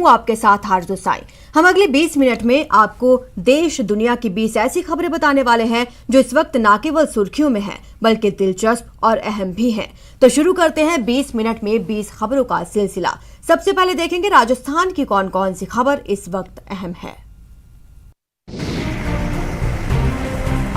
हूँ आपके साथ आरजू साई। हम अगले 20 मिनट में आपको देश दुनिया की 20 ऐसी खबरें बताने वाले हैं जो इस वक्त न केवल सुर्खियों में हैं बल्कि दिलचस्प और अहम भी हैं। तो शुरू करते हैं 20 मिनट में 20 खबरों का सिलसिला। सबसे पहले देखेंगे राजस्थान की कौन कौन सी खबर इस वक्त अहम है।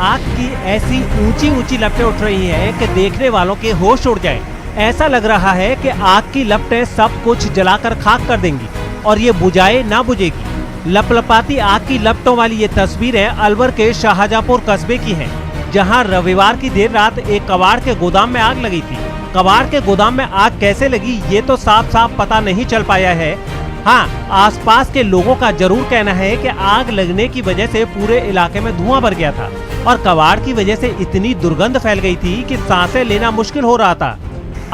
आग की ऐसी ऊंची ऊंची लपटें उठ रही हैं कि देखने वालों के होश उड़ जाएं। ऐसा लग रहा है कि आग की लपटें सब कुछ जलाकर खाक कर देंगी और ये बुझाए ना बुझेगी। लपलपाती आग की लपटों वाली ये तस्वीरें अलवर के शाहजहांपुर कस्बे की हैं, जहां रविवार की देर रात एक कबाड़ के गोदाम में आग लगी थी। कबाड़ के गोदाम में आग कैसे लगी ये तो साफ साफ पता नहीं चल पाया है। हाँ, आसपास के लोगों का जरूर कहना है कि आग लगने की वजह से पूरे इलाके में धुआं भर गया था और कबाड़ की वजह से इतनी दुर्गंध फैल गई थी कि सांसें लेना मुश्किल हो रहा था।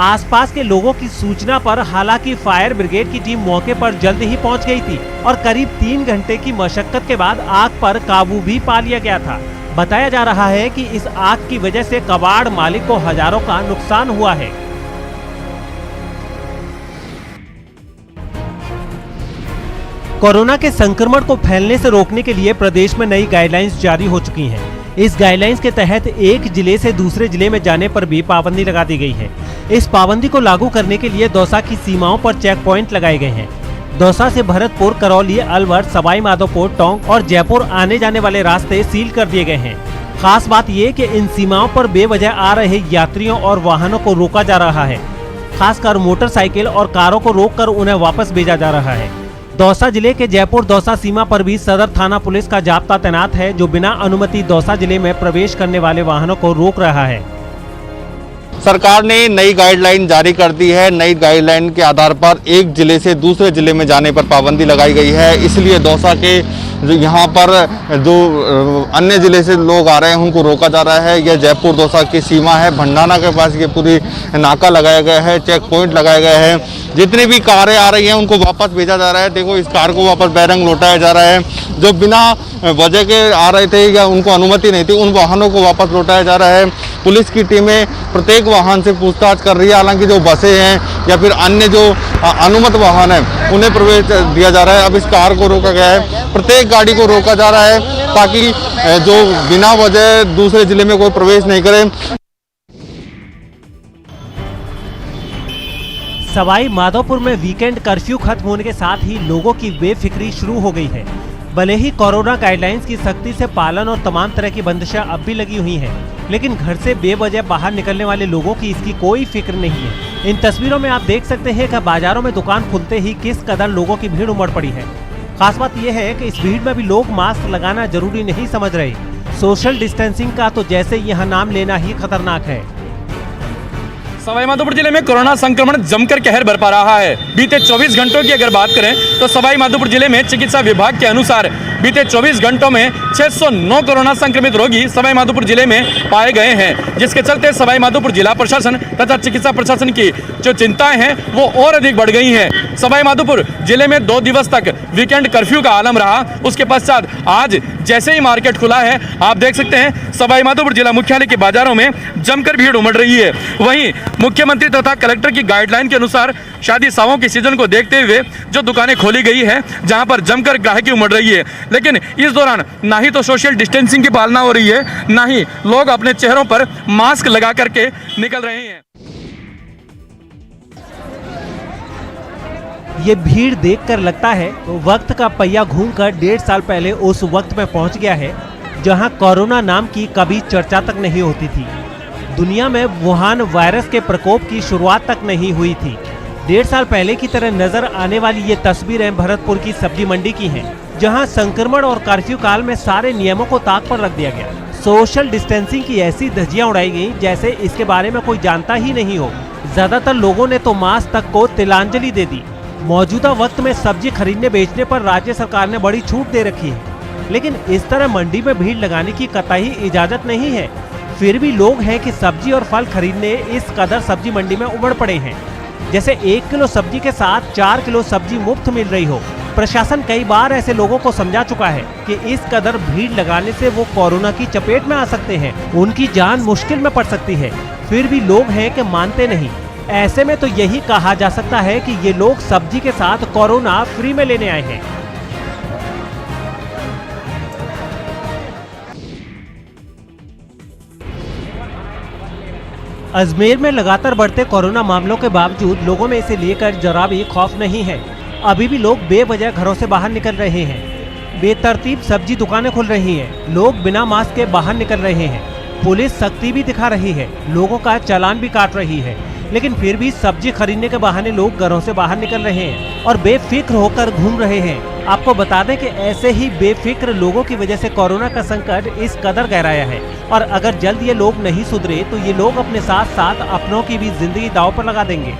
आसपास के लोगों की सूचना पर हालांकि फायर ब्रिगेड की टीम मौके पर जल्द ही पहुंच गई थी और करीब 3 घंटे की मशक्कत के बाद आग पर काबू भी पा लिया गया था। बताया जा रहा है कि इस आग की वजह से कबाड़ मालिक को हजारों का नुकसान हुआ है। कोरोना के संक्रमण को फैलने से रोकने के लिए प्रदेश में नई गाइडलाइंस जारी हो चुकी हैं। इस गाइडलाइंस के तहत एक जिले से दूसरे जिले में जाने पर भी पाबंदी लगा दी गई है। इस पाबंदी को लागू करने के लिए दौसा की सीमाओं पर चेक पॉइंट लगाए गए हैं। दौसा से भरतपुर, करौली, अलवर, सवाई माधोपुर, टोंक और जयपुर आने जाने वाले रास्ते सील कर दिए गए हैं। खास बात ये कि इन सीमाओं पर बेवजह आ रहे यात्रियों और वाहनों को रोका जा रहा है। खासकर मोटरसाइकिल और कारों को रोककर उन्हें वापस भेजा जा रहा है। दौसा जिले के जयपुर दौसा सीमा पर भी सदर थाना पुलिस का जाब्ता तैनात है, जो बिना अनुमति दौसा जिले में प्रवेश करने वाले वाहनों को रोक रहा है। सरकार ने नई गाइडलाइन जारी कर दी है। नई गाइडलाइन के आधार पर एक जिले से दूसरे जिले में जाने पर पाबंदी लगाई गई है। इसलिए दौसा के यहाँ पर जो अन्य जिले से लोग आ रहे हैं उनको रोका जा रहा है। यह जयपुर दौसा की सीमा है। भंडाना के पास ये पूरी नाका लगाया गया है, चेक पॉइंट लगाए गए हैं। जितनी भी कारें आ रही हैं उनको वापस भेजा जा रहा है। देखो, इस कार को वापस बैरंग लौटाया जा रहा है। जो बिना वजह के आ रहे थे या उनको अनुमति नहीं थी, उन वाहनों को वापस लौटाया जा रहा है। पुलिस की टीमें प्रत्येक वाहन से पूछताछ कर रही है। हालांकि जो बसें हैं या फिर अन्य जो अनुमत वाहन है उन्हें प्रवेश दिया जा रहा है। अब इस कार को रोका गया है, प्रत्येक गाड़ी को रोका जा रहा है ताकि जो बिना वजह दूसरे जिले में कोई प्रवेश नहीं करे। सवाई माधोपुर में वीकेंड कर्फ्यू खत्म होने के साथ ही लोगों की बेफिक्री शुरू हो गई है। भले ही कोरोना गाइडलाइंस की सख्ती से पालन और तमाम तरह की बंदिशें अब भी लगी हुई हैं, लेकिन घर से बेवजह बाहर निकलने वाले लोगों की इसकी कोई फिक्र नहीं है। इन तस्वीरों में आप देख सकते हैं कि बाजारों में दुकान खुलते ही किस कदर लोगों की भीड़ उमड़ पड़ी है। खास बात यह है कि इस भीड़ में भी लोग मास्क लगाना जरूरी नहीं समझ रहे। सोशल डिस्टेंसिंग का तो जैसे यहाँ नाम लेना ही खतरनाक है। सवाई माधोपुर जिले में कोरोना संक्रमण जमकर कहर बरपा रहा है। बीते 24 घंटों की अगर बात करें तो सवाई माधोपुर जिले में चिकित्सा विभाग के अनुसार बीते 24 घंटों में 609 कोरोना संक्रमित रोगी सवाई माधोपुर जिले में पाए गए हैं, जिसके चलते सवाई माधोपुर जिला प्रशासन तथा चिकित्सा प्रशासन की जो चिंताएं हैं वो और अधिक बढ़ गई हैं। सवाई माधोपुर जिले में 2 दिवस तक वीकेंड कर्फ्यू का आलम रहा। उसके पश्चात आज जैसे ही मार्केट खुला है, आप देख सकते हैं सवाई माधोपुर जिला मुख्यालय के बाजारों में जमकर भीड़ उमड़ रही है। वहीं मुख्यमंत्री तथा कलेक्टर की गाइडलाइन के अनुसार शादी समारोह के सीजन को देखते हुए जो दुकानें खोली गई है, जहां पर जमकर ग्राहकी उमड़ रही है, लेकिन इस दौरान ना ही तो सोशल डिस्टेंसिंग की पालना हो रही है, ना ही लोग अपने चेहरों पर मास्क लगा करके निकल रहे हैं। ये भीड़ देखकर लगता है तो वक्त का पहिया घूमकर 1.5 साल पहले उस वक्त में पहुंच गया है जहां कोरोना नाम की कभी चर्चा तक नहीं होती थी। दुनिया में वुहान वायरस के प्रकोप की शुरुआत तक नहीं हुई थी। 1.5 साल पहले की तरह नजर आने वाली ये तस्वीरें भरतपुर की सब्जी मंडी की हैं, जहां संक्रमण और कर्फ्यू काल में सारे नियमों को ताक पर रख दिया गया। सोशल डिस्टेंसिंग की ऐसी धज्जियां उड़ाई गई जैसे इसके बारे में कोई जानता ही नहीं हो। ज्यादातर लोगों ने तो मास्क तक को तिलांजलि दे दी। मौजूदा वक्त में सब्जी खरीदने बेचने पर राज्य सरकार ने बड़ी छूट दे रखी है, लेकिन इस तरह मंडी में भीड़ लगाने की कतई इजाजत नहीं है। फिर भी लोग हैं कि सब्जी और फल खरीदने इस कदर सब्जी मंडी में उमड़ पड़े हैं, जैसे 1 किलो सब्जी के साथ 4 किलो सब्जी मुफ्त मिल रही हो। प्रशासन कई बार ऐसे लोगों को समझा चुका है कि इस कदर भीड़ लगाने से वो कोरोना की चपेट में आ सकते हैं, उनकी जान मुश्किल में पड़ सकती है। फिर भी लोग हैं कि मानते नहीं। ऐसे में तो यही कहा जा सकता है कि ये लोग सब्जी के साथ कोरोना फ्री में लेने आए हैं। अजमेर में लगातार बढ़ते कोरोना मामलों के बावजूद लोगों में इसे लेकर जरा भी खौफ नहीं है। अभी भी लोग बेवजह घरों से बाहर निकल रहे हैं। बेतरतीब सब्जी दुकानें खुल रही हैं। लोग बिना मास्क के बाहर निकल रहे हैं। पुलिस सख्ती भी दिखा रही है, लोगों का चालान भी काट रही है, लेकिन फिर भी सब्जी खरीदने के बहाने लोग घरों से बाहर निकल रहे हैं और बेफिक्र होकर घूम रहे हैं। आपको बता दें कि ऐसे ही बेफिक्र लोगों की वजह से कोरोना का संकट इस कदर गहराया है और अगर जल्द ये लोग नहीं सुधरे तो ये लोग अपने साथ साथ अपनों की भी जिंदगी दांव पर लगा देंगे।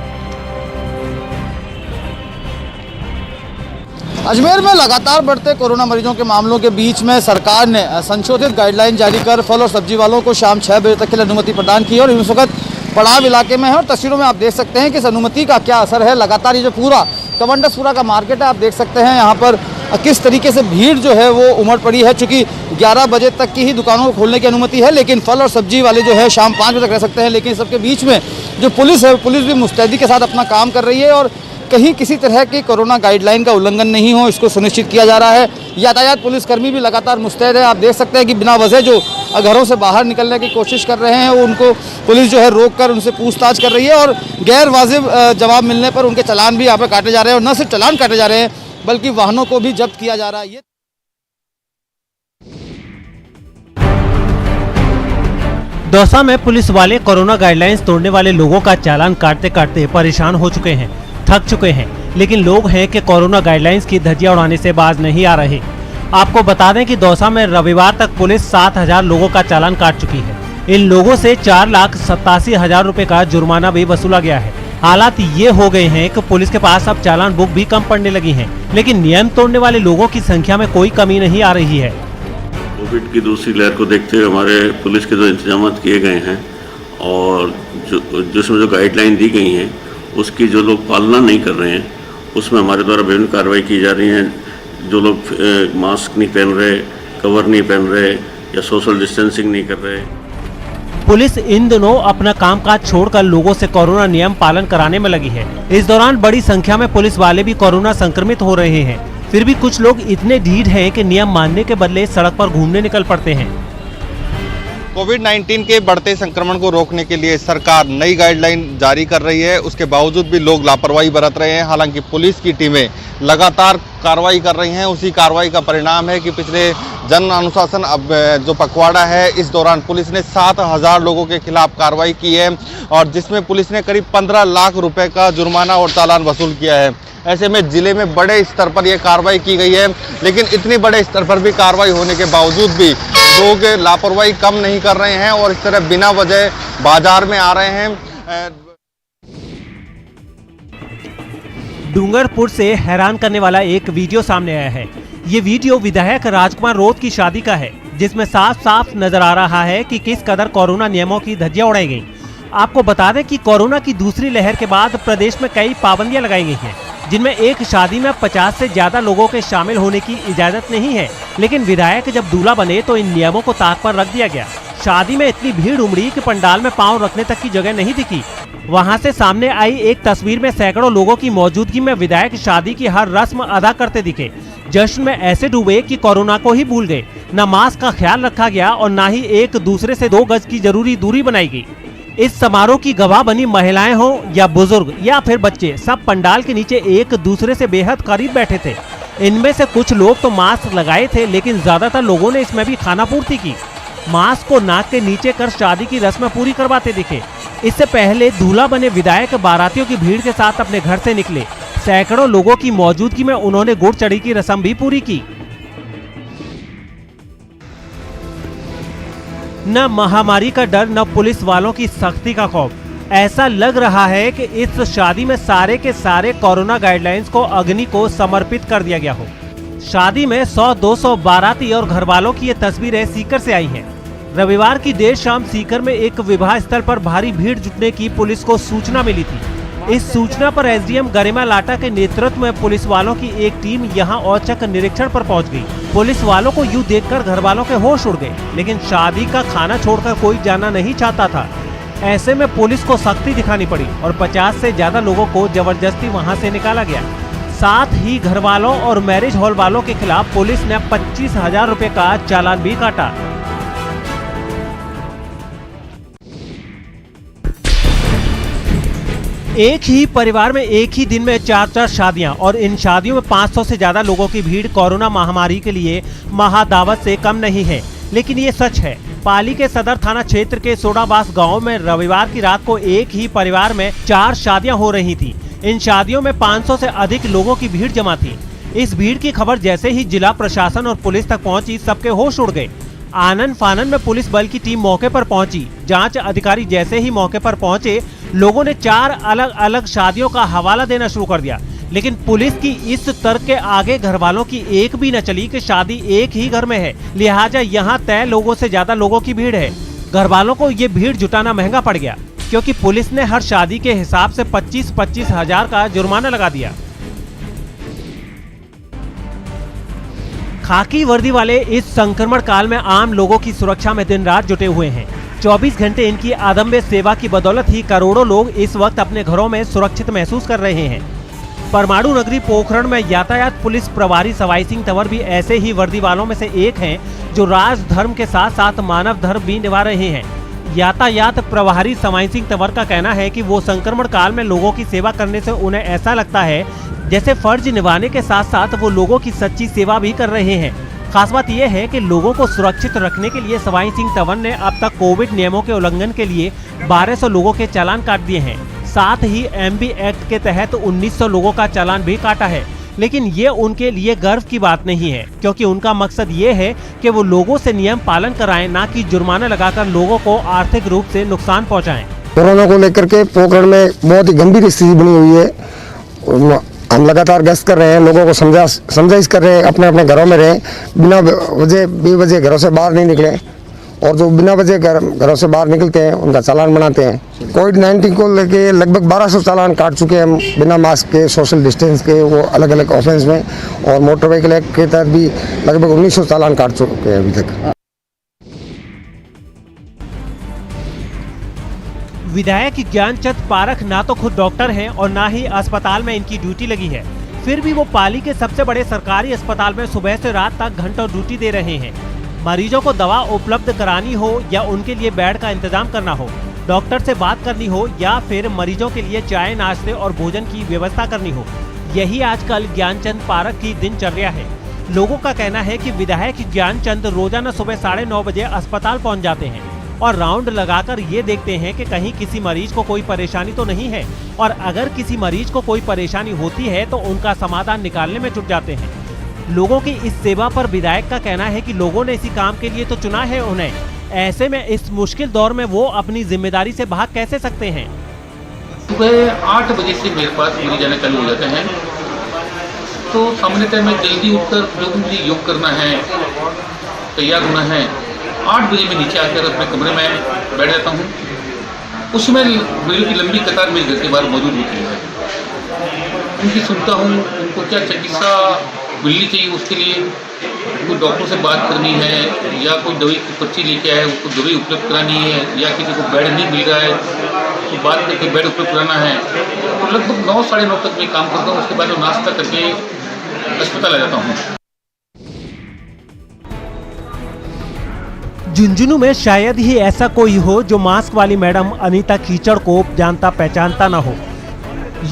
अजमेर में लगातार बढ़ते कोरोना मरीजों के मामलों के बीच में सरकार ने संशोधित गाइडलाइन जारी कर फल और सब्जी वालों को शाम 6 बजे तक के लिए अनुमति प्रदान की और इस वक्त पड़ाव इलाके में है और तस्वीरों में आप देख सकते हैं कि इस अनुमति का क्या असर है। लगातार ये जो पूरा कवंडसपुरा का मार्केट है, आप देख सकते हैं यहाँ पर किस तरीके से भीड़ जो है वो उमड़ पड़ी है। चूँकि 11 बजे तक की ही दुकानों को खोलने की अनुमति है, लेकिन फल और सब्जी वाले जो है शाम 5 बजे तक रह सकते हैं। लेकिन सबके बीच में जो पुलिस है, पुलिस भी मुस्तैदी के साथ अपना काम कर रही है और कहीं किसी तरह की कोरोना गाइडलाइन का उल्लंघन नहीं हो, इसको सुनिश्चित किया जा रहा है। यातायात पुलिसकर्मी भी लगातार मुस्तैद है। आप देख सकते हैं कि बिना वजह जो घरों से बाहर निकलने की कोशिश कर रहे हैं, वो उनको पुलिस जो है रोक कर उनसे पूछताछ कर रही है और गैर वाजिब जवाब मिलने पर उनके चालान भी यहाँ पर काटे जा रहे हैं। और न सिर्फ चालान काटे जा रहे हैं बल्कि वाहनों को भी जब्त किया जा रहा है। दौसा में पुलिस वाले कोरोना गाइडलाइंस तोड़ने वाले लोगों का चालान काटते काटते परेशान हो चुके हैं, थक चुके हैं, लेकिन लोग हैं कि कोरोना गाइडलाइंस की धज्जियां उड़ाने से बाज नहीं आ रहे। आपको बता दें कि दौसा में रविवार तक पुलिस 7,000 लोगों का चालान काट चुकी है। इन लोगों से 4,87,000 रुपए का जुर्माना भी वसूला गया है। हालात ये हो गए हैं कि पुलिस के पास अब चालान बुक भी कम पड़ने लगी हैं, लेकिन नियम तोड़ने वाले लोगों की संख्या में कोई कमी नहीं आ रही है। कोविड की दूसरी लहर को देखते हुए हमारे पुलिस के जो इंतजाम किए गए हैं और जिसमें जो गाइडलाइन दी गई हैं उसकी जो लोग पालना नहीं कर रहे हैं उसमें हमारे द्वारा विभिन्न कार्रवाई की जा रही हैं। जो लोग मास्क नहीं पहन रहे, कवर नहीं पहन रहे या सोशल डिस्टेंसिंग नहीं कर रहे। पुलिस इन दिनों अपना कामकाज छोड़कर लोगों से कोरोना नियम पालन कराने में लगी है। इस दौरान बड़ी संख्या में पुलिस वाले भी कोरोना संक्रमित हो रहे हैं। फिर भी कुछ लोग इतने ढीठ हैं कि नियम मानने के बदले सड़क पर घूमने निकल पड़ते हैं। कोविड-19 के बढ़ते संक्रमण को रोकने के लिए सरकार नई गाइडलाइन जारी कर रही है, उसके बावजूद भी लोग लापरवाही बरत रहे हैं। हालांकि पुलिस की टीमें लगातार कार्रवाई कर रही हैं। उसी कार्रवाई का परिणाम है कि पिछले जन अनुशासन अब जो पखवाड़ा है, इस दौरान पुलिस ने 7,000 लोगों के खिलाफ कार्रवाई की है और जिसमें पुलिस ने करीब 15 लाख रुपए का जुर्माना और चालान वसूल किया है। ऐसे में जिले में बड़े स्तर पर यह कार्रवाई की गई है, लेकिन इतनी बड़े स्तर पर भी कार्रवाई होने के बावजूद भी लोग लापरवाही कम नहीं कर रहे हैं और इस तरह बिना वजह बाजार में आ रहे हैं। डूंगरपुर से हैरान करने वाला एक वीडियो सामने आया है। ये वीडियो विधायक राजकुमार रोत की शादी का है, जिसमें साफ साफ नजर आ रहा है कि किस कदर कोरोना नियमों की धज्जियां उड़ाई गई। आपको बता दें कि कोरोना की दूसरी लहर के बाद प्रदेश में कई पाबंदियां लगाई गई हैं, जिनमें एक शादी में 50 से ज्यादा लोगों के शामिल होने की इजाजत नहीं है। लेकिन विधायक जब दूल्हा बने तो इन नियमों को ताक पर रख दिया गया। शादी में इतनी भीड़ उमड़ी कि पंडाल में पांव रखने तक की जगह नहीं दिखी। वहां से सामने आई एक तस्वीर में सैकड़ों लोगों की मौजूदगी में विधायक शादी की हर रस्म अदा करते दिखे। जश्न में ऐसे डूबे कि कोरोना को ही भूल गए। न मास्क का ख्याल रखा गया और न ही एक दूसरे से 2 गज की जरूरी दूरी बनाई गई। इस समारोह की गवाह बनी महिलाएं हो या बुजुर्ग या फिर बच्चे, सब पंडाल के नीचे एक दूसरे से बेहद करीब बैठे थे। इनमें से कुछ लोग तो मास्क लगाए थे, लेकिन ज्यादातर लोगों ने इसमें भी खानापूर्ति की। मास्क को नाक के नीचे कर शादी की रस्में पूरी करवाते दिखे। इससे पहले दूल्हा बने विधायक बारातियों की भीड़ के साथ अपने घर से निकले। सैकड़ों लोगों की मौजूदगी में उन्होंने गुड़ चढ़ी की रस्म भी पूरी की। न महामारी का डर, न पुलिस वालों की सख्ती का खौफ। ऐसा लग रहा है कि इस शादी में सारे के सारे कोरोना गाइडलाइंस को अग्नि को समर्पित कर दिया गया हो। शादी में 100-200 बाराती और घरवालों की ये तस्वीरें सीकर से आई हैं। रविवार की देर शाम सीकर में एक विवाह स्थल पर भारी भीड़ जुटने की पुलिस को सूचना मिली थी। इस सूचना पर एसडीएम गरिमा लाटा के नेतृत्व में पुलिस वालों की एक टीम यहां औचक निरीक्षण पर पहुंच गई। पुलिस वालों को यूं देखकर घर वालों के होश उड़ गए, लेकिन शादी का खाना छोड़कर कोई जाना नहीं चाहता था। ऐसे में पुलिस को सख्ती दिखानी पड़ी और 50 से ज्यादा लोगों को जबरदस्ती वहां से निकाला गया। साथ ही घर वालों और मैरिज हॉल वालों के खिलाफ पुलिस ने 25,000 रुपए का चालान भी काटा। एक ही परिवार में एक ही दिन में 4 शादियां और इन शादियों में 500 से ज्यादा लोगों की भीड़ कोरोना महामारी के लिए महादावत से कम नहीं है। लेकिन ये सच है। पाली के सदर थाना क्षेत्र के सोडाबास गांव में रविवार की रात को एक ही परिवार में 4 शादियां हो रही थी। इन शादियों में 500 से अधिक लोगों की भीड़ जमा थी। इस भीड़ की खबर जैसे ही जिला प्रशासन और पुलिस तक पहुंची, सबके होश उड़ गए। आनन फानन में पुलिस बल की टीम मौके पर पहुंची। जांच अधिकारी जैसे ही मौके पर पहुंचे, लोगों ने 4 अलग अलग शादियों का हवाला देना शुरू कर दिया। लेकिन पुलिस की इस तर्क के आगे घर वालों की एक भी न चली कि शादी एक ही घर में है, लिहाजा यहाँ तय लोगों से ज्यादा लोगों की भीड़ है। घर वालों को ये भीड़ जुटाना महंगा पड़ गया, क्योंकि पुलिस ने हर शादी के हिसाब से 25-25 हजार का जुर्माना लगा दिया। खाकी वर्दी वाले इस संक्रमण काल में आम लोगों की सुरक्षा में दिन रात जुटे हुए हैं। 24 घंटे इनकी अदम्य सेवा की बदौलत ही करोड़ों लोग इस वक्त अपने घरों में सुरक्षित महसूस कर रहे हैं। परमाणु नगरी पोखरण में यातायात पुलिस प्रभारी सवाई सिंह तंवर भी ऐसे ही वर्दी वालों में से एक हैं, जो राज धर्म के साथ साथ मानव धर्म भी निभा रहे हैं। यातायात प्रभारी सवाई सिंह तंवर का कहना है कि वो संक्रमण काल में लोगों की सेवा करने से उन्हें ऐसा लगता है जैसे फर्ज निभाने के साथ साथ वो लोगों की सच्ची सेवा भी कर रहे हैं। खास बात यह है कि लोगों को सुरक्षित रखने के लिए सवाई सिंह तंवर ने अब तक कोविड नियमों के उल्लंघन के लिए 1200 लोगों के चालान काट दिए हैं। साथ ही एमबी एक्ट के तहत 1900 लोगों का चालान भी काटा है। लेकिन ये उनके लिए गर्व की बात नहीं है, क्योंकि उनका मकसद ये है कि वो लोगों से नियम पालन कराएं, ना कि जुर्माना लगाकर लोगों को आर्थिक रूप से नुकसान पहुंचाएं। कोरोना को लेकर के पोखरण में बहुत ही गंभीर स्थिति बनी हुई है। हम लगातार गश्त कर रहे हैं, लोगों को समझाइश कर रहे हैं, अपने अपने घरों में रहें, बिना वजह बेवजह घरों से बाहर नहीं निकलें, और जो बिना वजह घरों से बाहर निकलते हैं उनका चालान बनाते हैं। कोविड-19 को लेके लगभग 1200 चालान काट चुके हैं हम, बिना मास्क के, सोशल डिस्टेंस के, वो अलग अलग ऑफेंस में, और मोटर व्हीकल एक्ट के तहत भी लगभग 1900 चालान काट चुके हैं अभी तक। विधायक ज्ञानचंद पारख ना तो खुद डॉक्टर हैं और ना ही अस्पताल में इनकी ड्यूटी लगी है, फिर भी वो पाली के सबसे बड़े सरकारी अस्पताल में सुबह से रात तक घंटों ड्यूटी दे रहे हैं। मरीजों को दवा उपलब्ध करानी हो या उनके लिए बेड का इंतजाम करना हो, डॉक्टर से बात करनी हो या फिर मरीजों के लिए चाय, नाश्ते और भोजन की व्यवस्था करनी हो, यही आजकल ज्ञानचंद पारख की दिनचर्या है। लोगों का कहना है कि विधायक ज्ञानचंद रोजाना सुबह 9:30 बजे अस्पताल पहुंच जाते हैं और राउंड लगाकर ये देखते हैं कि कहीं किसी मरीज को कोई परेशानी तो नहीं है, और अगर किसी मरीज को कोई परेशानी होती है तो उनका समाधान निकालने में जुट जाते हैं। लोगों की इस सेवा पर विधायक का कहना है कि लोगों ने इसी काम के लिए तो चुना है उन्हें, ऐसे में इस मुश्किल दौर में वो अपनी जिम्मेदारी से भाग कैसे सकते हैं। सुबह 8 बजे से मेरे पास मरीज आने चालू हो जाते हैं, तो सामान्यतः मैं जल्दी उठकर जो भी मुझे योग करना है, तैयार होना है, 8 बजे मैं नीचे आकर अपने कमरे में बैठ जाता हूँ। उसमें मरीजों की लंबी कतार मेरे घर के बाहर मौजूद होती है। उनकी सुनता हूँ, उनको क्या चिकित्सा मिलनी चाहिए, उसके लिए कोई डॉक्टर से बात करनी है, या कोई दवाई की पर्ची लेके आए, उसको दवाई उपलब्ध करानी है, या किसी को बेड नहीं मिल रहा है तो बात करके बेड उपलब्ध कराना है। तो लगभग 9 साढ़े 9 तक मैं काम करता हूँ। उसके बाद मैं नाश्ता करके अस्पताल आ जाता हूँ। झुंझुनू में शायद ही ऐसा कोई हो जो मास्क वाली मैडम अनीता कीचड़ को जानता पहचानता ना हो।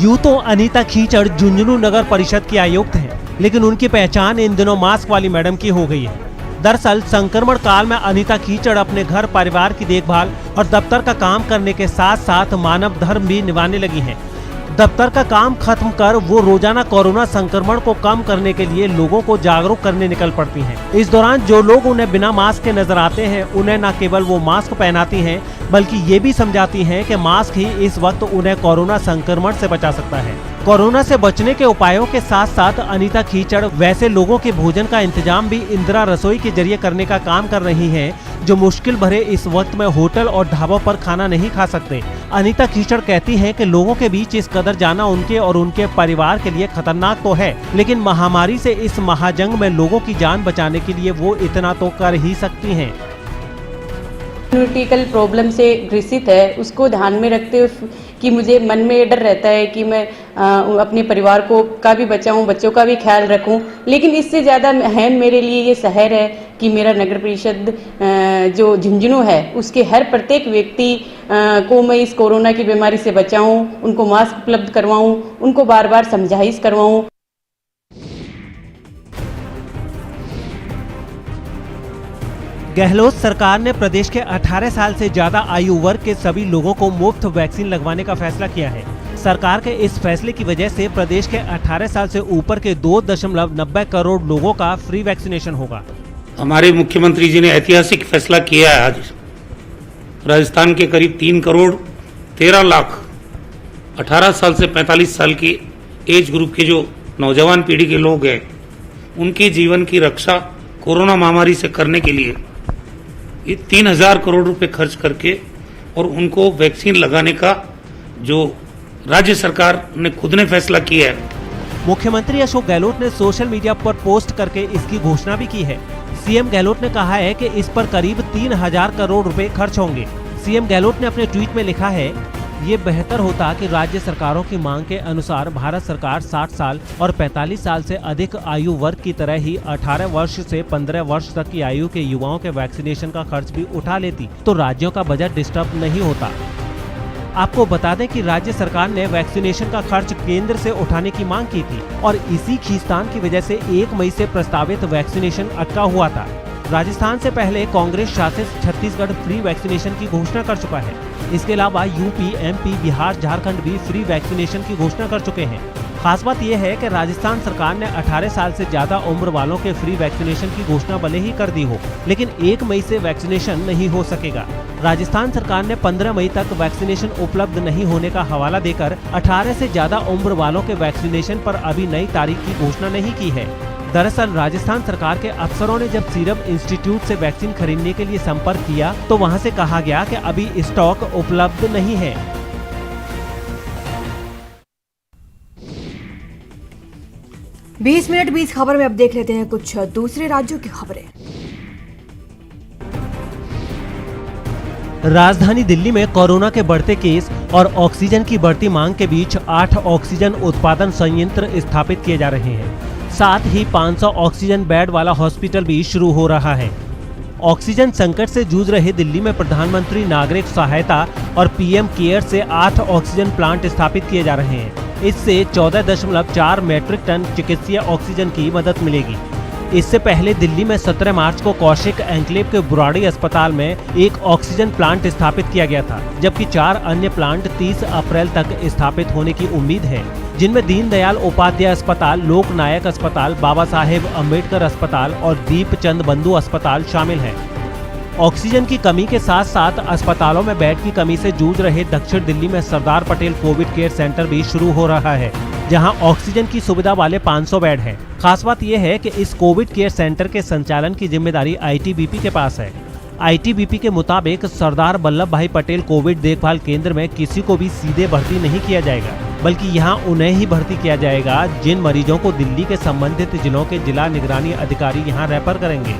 यूं तो अनीता कीचड़ झुंझुनू नगर परिषद की आयुक्त हैं, लेकिन उनकी पहचान इन दिनों मास्क वाली मैडम की हो गई है। दरअसल संक्रमण काल में अनीता कीचड़ अपने घर परिवार की देखभाल और दफ्तर का काम करने के साथ साथ मानव धर्म भी निभाने लगी हैं। दफ्तर का काम खत्म कर वो रोजाना कोरोना संक्रमण को कम करने के लिए लोगों को जागरूक करने निकल पड़ती हैं। इस दौरान जो लोग उन्हें बिना मास्क के नजर आते हैं, उन्हें न केवल वो मास्क पहनाती हैं, बल्कि ये भी समझाती हैं कि मास्क ही इस वक्त उन्हें कोरोना संक्रमण से बचा सकता है। कोरोना से बचने के उपायों के साथ साथ अनीता कीचड़ वैसे लोगों के भोजन का इंतजाम भी इंदिरा रसोई के जरिए करने का काम कर रही हैं, जो मुश्किल भरे इस वक्त में होटल और ढाबों पर खाना नहीं खा सकते। अनीता कीचड़ कहती हैं कि लोगों के बीच इस कदर जाना उनके और उनके परिवार के लिए खतरनाक तो है, लेकिन महामारी से इस महाजंग में लोगों की जान बचाने के लिए वो इतना तो कर ही सकती हैं। इम्यूनिटिकल प्रॉब्लम से ग्रसित है, उसको ध्यान में रखते हुए कि मुझे मन में ये डर रहता है कि मैं अपने परिवार का भी बचाऊं, बच्चों का भी ख्याल रखूं। लेकिन इससे ज़्यादा अहम मेरे लिए ये शहर है कि मेरा नगर परिषद जो झुंझुनू है उसके हर प्रत्येक व्यक्ति को मैं इस कोरोना की बीमारी से बचाऊं, उनको मास्क उपलब्ध करवाऊं, उनको बार बार समझाइश करवाऊं। गहलोत सरकार ने प्रदेश के 18 साल से ज्यादा आयु वर्ग के सभी लोगों को मुफ्त वैक्सीन लगवाने का फैसला किया है। सरकार के इस फैसले की वजह से प्रदेश के 18 साल से ऊपर के 2.90 करोड़ लोगों का फ्री वैक्सीनेशन होगा। हमारे मुख्यमंत्री जी ने ऐतिहासिक फैसला किया है। आज राजस्थान के करीब 3 करोड़ 13 लाख 18 साल से 45 साल की एज ग्रुप के जो नौजवान पीढ़ी के लोग हैं, उनके जीवन की रक्षा कोरोना महामारी से करने के लिए ये 3000 करोड़ रुपए खर्च करके और उनको वैक्सीन लगाने का जो राज्य सरकार ने खुद ने फैसला किया है। मुख्यमंत्री अशोक गहलोत ने सोशल मीडिया पर पोस्ट करके इसकी घोषणा भी की है। सीएम गहलोत ने कहा है कि इस पर करीब 3000 करोड़ रुपए खर्च होंगे। सीएम गहलोत ने अपने ट्वीट में लिखा है, ये बेहतर होता कि राज्य सरकारों की मांग के अनुसार भारत सरकार 60 साल और 45 साल से अधिक आयु वर्ग की तरह ही 18 वर्ष से 15 वर्ष तक की आयु के युवाओं के वैक्सीनेशन का खर्च भी उठा लेती, तो राज्यों का बजट डिस्टर्ब नहीं होता। आपको बता दें कि राज्य सरकार ने वैक्सीनेशन का खर्च केंद्र से उठाने की मांग की थी और इसी खींचतान की वजह से 1 मई से प्रस्तावित वैक्सीनेशन अटका हुआ था। राजस्थान से पहले कांग्रेस शासित छत्तीसगढ़ फ्री वैक्सीनेशन की घोषणा कर चुका है। इसके अलावा यूपी, एमपी, बिहार, झारखंड भी फ्री वैक्सीनेशन की घोषणा कर चुके हैं। खास बात यह है कि राजस्थान सरकार ने 18 साल से ज्यादा उम्र वालों के फ्री वैक्सीनेशन की घोषणा भले ही कर दी हो, लेकिन 1 मई से वैक्सीनेशन नहीं हो सकेगा। राजस्थान सरकार ने 15 मई तक वैक्सीनेशन उपलब्ध नहीं होने का हवाला देकर 18 से ज्यादा उम्र वालों के वैक्सीनेशन पर अभी नई तारीख की घोषणा नहीं की है। दरअसल राजस्थान सरकार के अफसरों ने जब सीरम इंस्टीट्यूट से वैक्सीन खरीदने के लिए संपर्क किया तो वहां से कहा गया कि अभी स्टॉक उपलब्ध नहीं है। बीस मिनट 20 खबर में अब देख लेते हैं कुछ दूसरे राज्यों की खबरें। राजधानी दिल्ली में कोरोना के बढ़ते केस और ऑक्सीजन की बढ़ती मांग के बीच 8 ऑक्सीजन उत्पादन संयंत्र स्थापित किए जा रहे हैं। साथ ही 500 ऑक्सीजन बेड वाला हॉस्पिटल भी शुरू हो रहा है। ऑक्सीजन संकट से जूझ रहे दिल्ली में प्रधानमंत्री नागरिक सहायता और पीएम केयर से 8 ऑक्सीजन प्लांट स्थापित किए जा रहे हैं। इससे 14.4 मीट्रिक टन चिकित्सीय ऑक्सीजन की मदद मिलेगी। इससे पहले दिल्ली में 17 मार्च को कौशिक एन्क्लेव के बुराड़ी अस्पताल में एक ऑक्सीजन प्लांट स्थापित किया गया था, जबकि 4 अन्य प्लांट 30 अप्रैल तक स्थापित होने की उम्मीद है, जिनमें दीनदयाल उपाध्याय अस्पताल, लोक नायक अस्पताल, बाबा साहेब अम्बेडकर अस्पताल और दीपचंद बंधु अस्पताल शामिल है। ऑक्सीजन की कमी के साथ साथ अस्पतालों में बेड की कमी से जूझ रहे दक्षिण दिल्ली में Sardar Patel Covid care centre भी शुरू हो रहा है, जहां ऑक्सीजन की सुविधा वाले 500 बेड हैं। खास बात यह है कि इस कोविड केयर सेंटर के संचालन की जिम्मेदारी आईटीबीपी के पास है। आईटीबीपी के मुताबिक सरदार वल्लभ भाई पटेल कोविड देखभाल केंद्र में किसी को भी सीधे भर्ती नहीं किया जाएगा, बल्कि यहां उन्हें ही भर्ती किया जाएगा जिन मरीजों को दिल्ली के संबंधित जिलों के जिला निगरानी अधिकारी यहां रेफर करेंगे।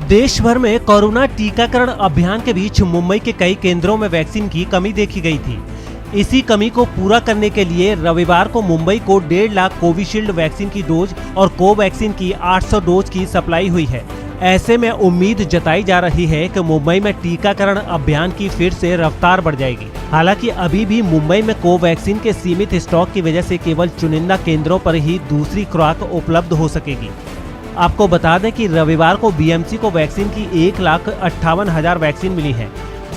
देश भर में कोरोना टीकाकरण अभियान के बीच मुंबई के कई केंद्रों में वैक्सीन की कमी देखी गई थी। इसी कमी को पूरा करने के लिए रविवार को मुंबई को 1.5 लाख कोविशील्ड वैक्सीन की डोज और कोवैक्सीन की 800 डोज की सप्लाई हुई है। ऐसे में उम्मीद जताई जा रही है कि मुंबई में टीकाकरण अभियान की फिर से रफ्तार बढ़ जाएगी। हालांकि अभी भी मुंबई में कोवैक्सीन के सीमित स्टॉक की वजह से केवल चुनिंदा केंद्रों पर ही दूसरी खुराक उपलब्ध हो सकेगी। आपको बता दें कि रविवार को बीएमसी को वैक्सीन की 1,58,000 वैक्सीन मिली है।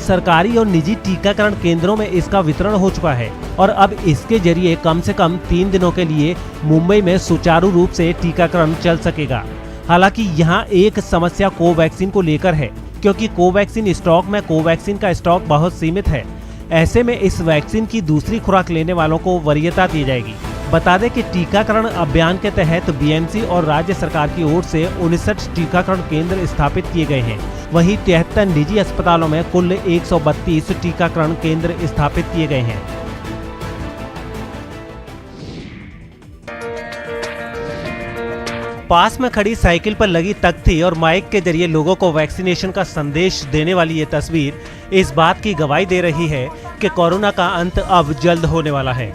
सरकारी और निजी टीकाकरण केंद्रों में इसका वितरण हो चुका है और अब इसके जरिए कम से कम 3 दिनों के लिए मुंबई में सुचारू रूप से टीकाकरण चल सकेगा। हालांकि यहाँ एक समस्या कोवैक्सीन को लेकर है, क्योंकि कोवैक्सीन स्टॉक में कोवैक्सीन का स्टॉक बहुत सीमित है। ऐसे में इस वैक्सीन की दूसरी खुराक लेने वालों को वरीयता दी जाएगी। बता दें कि टीकाकरण अभियान के तहत बीएमसी और राज्य सरकार की ओर से 59 टीकाकरण केंद्र स्थापित किए गए हैं। वहीं 73 निजी अस्पतालों में कुल 132 टीकाकरण केंद्र स्थापित किए गए हैं। पास में खड़ी साइकिल पर लगी तख्ती और माइक के जरिए लोगों को वैक्सीनेशन का संदेश देने वाली ये तस्वीर इस बात की गवाही दे रही है कि कोरोना का अंत अब जल्द होने वाला है।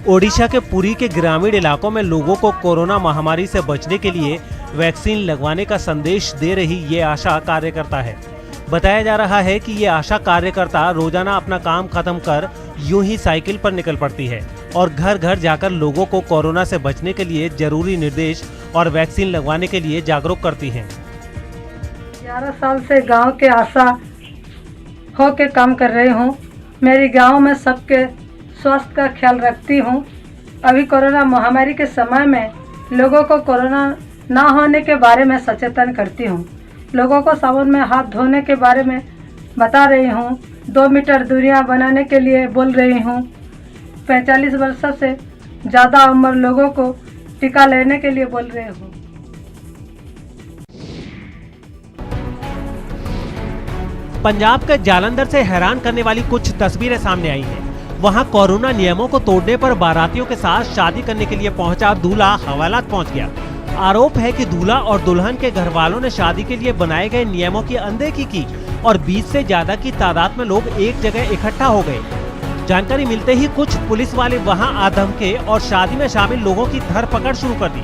ओडिशा के पुरी के ग्रामीण इलाकों में लोगों को कोरोना महामारी से बचने के लिए वैक्सीन लगवाने का संदेश दे रही ये आशा कार्यकर्ता है। बताया जा रहा है कि ये आशा कार्यकर्ता रोजाना अपना काम खत्म कर यूं ही साइकिल पर निकल पड़ती है और घर घर जाकर लोगों को कोरोना से बचने के लिए जरूरी निर्देश और वैक्सीन लगवाने के लिए जागरूक करती हैं। 11 साल से गांव के आशा हो के काम कर रही हूं। मेरी गांव में सबके स्वास्थ्य का ख्याल रखती हूं। अभी कोरोना महामारी के समय में लोगों को कोरोना ना होने के बारे में सचेतन करती हूं। लोगों को साबुन में हाथ धोने के बारे में बता रही हूं। 2 मीटर दूरियां बनाने के लिए बोल रही हूं। 45 वर्ष से ज़्यादा उम्र लोगों को टीका लेने के लिए बोल रही हूं। पंजाब के जालंधर से हैरान करने वाली कुछ तस्वीरें सामने आई हैं। वहां कोरोना नियमों को तोड़ने पर बारातियों के साथ शादी करने के लिए पहुंचा दूल्हा हवालात पहुंच गया। आरोप है कि दूल्हा और दुल्हन के घर वालों ने शादी के लिए बनाए गए नियमों की अनदेखी की और 20 से ज्यादा की तादाद में लोग एक जगह इकट्ठा हो गए। जानकारी मिलते ही कुछ पुलिस वाले वहां आ धमके और शादी में शामिल लोगों की धरपकड़ शुरू कर दी,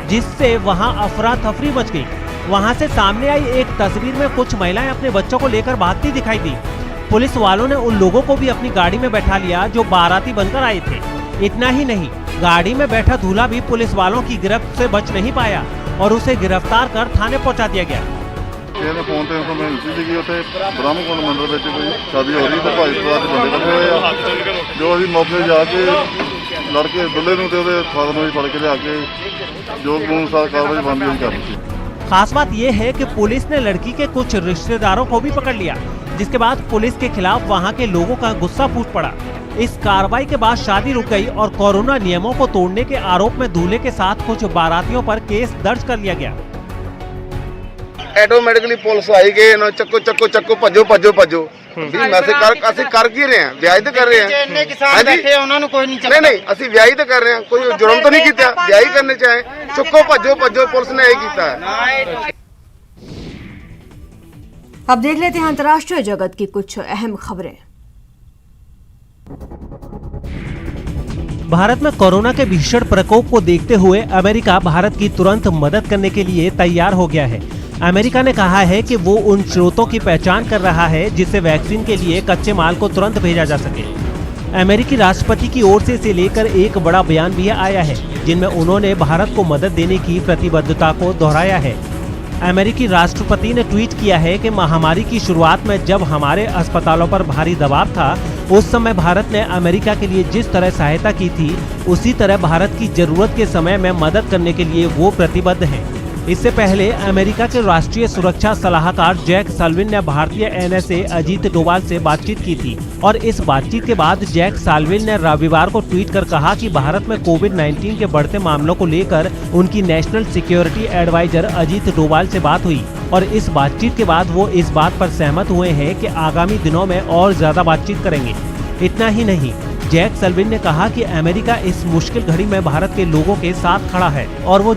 जिससे वहां अफरा तफरी मच गई। वहां से सामने आई एक तस्वीर में कुछ महिलाएं अपने बच्चों को लेकर भागती दिखाई दी। पुलिस वालों ने उन लोगों को भी अपनी गाड़ी में बैठा लिया जो बाराती बनकर आए थे। इतना ही नहीं, गाड़ी में बैठा दूल्हा भी पुलिस वालों की गिरफ्त से बच नहीं पाया और उसे गिरफ्तार कर थाने पहुंचा दिया गया। फोन ਤੇ ਇਨਫੋਰਮੇਸ਼ਨ ਦਿੱਤੀ ਸੀਗੀ ਉੱਥੇ ਬ੍ਰਹਮਕੁੰਡ ਮੰਦਿਰ ਵਿੱਚ ਕੋਈ ਸ਼ਾਦੀ ਹੋ ਰਹੀ ਤੇ ਭਾਈ ਸਾਹਿਬ ਦੇ ਬੰਦੇ ਇਕੱਠੇ ਹੋਏ ਆ ਜੋ ਅਸੀਂ ਮੌਕੇ ਜਾ ਕੇ ਲੜਕੇ ਦੁੱਲੇ ਨੂੰ ਤੇ ਉਹਦੇ ਫਾਦਰ ਨੂੰ ਫੜ ਕੇ ਲਿਆ ਕੇ ਜੋ ਕਾਨੂੰਨ ਅਨੁਸਾਰ ਕਾਰਵਾਈ ਬਣਦੀ ਹੋਈ ਕਰ ਦਿੱਤੀ। खास बात यह है कि पुलिस ने लड़की के कुछ रिश्तेदारों को भी पकड़ लिया, जिसके बाद पुलिस के खिलाफ वहां के लोगों का गुस्सा फूट पड़ा। इस कार्रवाई के बाद शादी रुक गई और कोरोना नियमों को तोड़ने के आरोप में दूल्हे के साथ कुछ बारातियों पर केस दर्ज कर लिया गया। ऑटोमेटिकली पुलिस आई गई, चक्को चक्को चक्को भजो भजो भजो भी ਅਸੀਂ ਕਰ ਕੀ ਰਹੇ ਹਾਂ, ਵਿਆਹ ਤੇ ਕਰ ਰਹੇ ਹਾਂ। ਜਿੰਨੇ ਕਿਸਾਨ ਬੈਠੇ ਉਹਨਾਂ ਨੂੰ ਕੋਈ ਨਹੀਂ ਚੱਕਦਾ। ਨਹੀਂ ਅਸੀਂ ਵਿਆਹ ਤੇ ਕਰ ਰਹੇ ਹਾਂ, ਕੋਈ ਜੁਰਮ ਤਾਂ ਨਹੀਂ ਕੀਤਾ, ਵਿਆਹ ਕਰਨੇ ਚਾਹੇ ਚੁੱਕੋ ਭਜੋ ਭਜੋ ਪੁਲਿਸ ਨੇ ਇਹ ਕੀਤਾ ਹੈ। अब देख लेते हैं अंतर्राष्ट्रीय जगत की कुछ अहम खबरें। भारत में कोरोना के भीषण प्रकोप को देखते हुए अमेरिका भारत की तुरंत मदद करने के लिए तैयार हो गया है। अमेरिका ने कहा है कि वो उन स्रोतों की पहचान कर रहा है जिससे वैक्सीन के लिए कच्चे माल को तुरंत भेजा जा सके। अमेरिकी राष्ट्रपति की ओर से इसे लेकर एक बड़ा बयान भी आया है, जिनमें उन्होंने भारत को मदद देने की प्रतिबद्धता को दोहराया है। अमेरिकी राष्ट्रपति ने ट्वीट किया है कि महामारी की शुरुआत में जब हमारे अस्पतालों पर भारी दबाव था, उस समय भारत ने अमेरिका के लिए जिस तरह सहायता की थी, उसी तरह भारत की जरूरत के समय में मदद करने के लिए वो प्रतिबद्ध हैं। इससे पहले अमेरिका के राष्ट्रीय सुरक्षा सलाहकार जैक साल्विन ने भारतीय NSA अजीत डोभाल से बातचीत की थी और इस बातचीत के बाद जैक साल्विन ने रविवार को ट्वीट कर कहा कि भारत में कोविड-19 के बढ़ते मामलों को लेकर उनकी national security advisor Ajit Doval से बात हुई और इस बातचीत के बाद वो इस बात पर सहमत हुए हैं कि आगामी दिनों में और ज्यादा बातचीत करेंगे। इतना ही नहीं, जैक साल्विन ने कहा कि अमेरिका इस मुश्किल घड़ी में भारत के लोगों के साथ खड़ा है और वो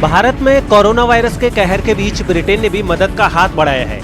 भारत में कोरोना वायरस के कहर के बीच ब्रिटेन ने भी मदद का हाथ बढ़ाया है।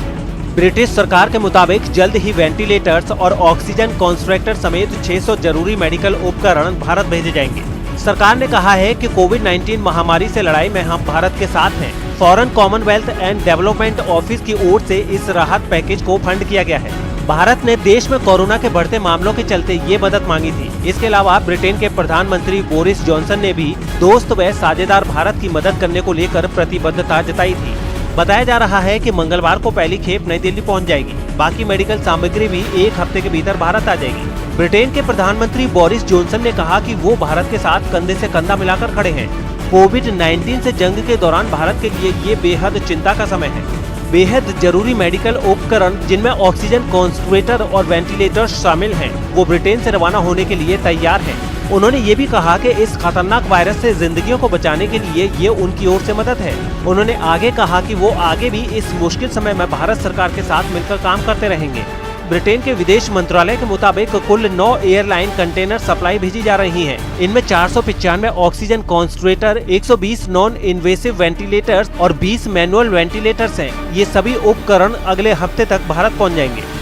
ब्रिटिश सरकार के मुताबिक जल्द ही वेंटिलेटर्स और ऑक्सीजन कॉन्सन्ट्रेटर समेत 600 जरूरी मेडिकल उपकरण भारत भेजे जाएंगे। सरकार ने कहा है कि कोविड-19 महामारी से लड़ाई में हम भारत के साथ हैं। Foreign Commonwealth and development office की ओर से इस राहत पैकेज को फंड किया गया है। भारत ने देश में कोरोना के बढ़ते मामलों के चलते ये मदद मांगी थी। इसके अलावा ब्रिटेन के प्रधानमंत्री बोरिस जॉनसन ने भी दोस्त व साझेदार भारत की मदद करने को लेकर प्रतिबद्धता जताई थी। बताया जा रहा है कि मंगलवार को पहली खेप नई दिल्ली पहुंच जाएगी। बाकी मेडिकल सामग्री भी एक हफ्ते के भीतर भारत आ जाएगी। ब्रिटेन के प्रधानमंत्री बोरिस जॉनसन ने कहा कि वो भारत के साथ कंधे से कंधा मिलाकर खड़े हैं। कोविड-19 से जंग के दौरान भारत के लिए ये बेहद चिंता का समय है। बेहद जरूरी मेडिकल उपकरण जिनमें ऑक्सीजन कॉन्सन्ट्रेटर और वेंटिलेटर्स शामिल हैं, वो ब्रिटेन से रवाना होने के लिए तैयार हैं। उन्होंने ये भी कहा कि इस खतरनाक वायरस से जिंदगियों को बचाने के लिए ये उनकी ओर से मदद है। उन्होंने आगे कहा कि वो आगे भी इस मुश्किल समय में भारत सरकार के साथ मिलकर काम करते रहेंगे। ब्रिटेन के विदेश मंत्रालय के मुताबिक कुल 9 एयरलाइन कंटेनर सप्लाई भेजी जा रही हैं। इनमें 495 oxygen concentrator, 120 non invasive ventilators और 20 मैनुअल वेंटिलेटर्स हैं। ये सभी उपकरण अगले हफ्ते तक भारत पहुंच जाएंगे।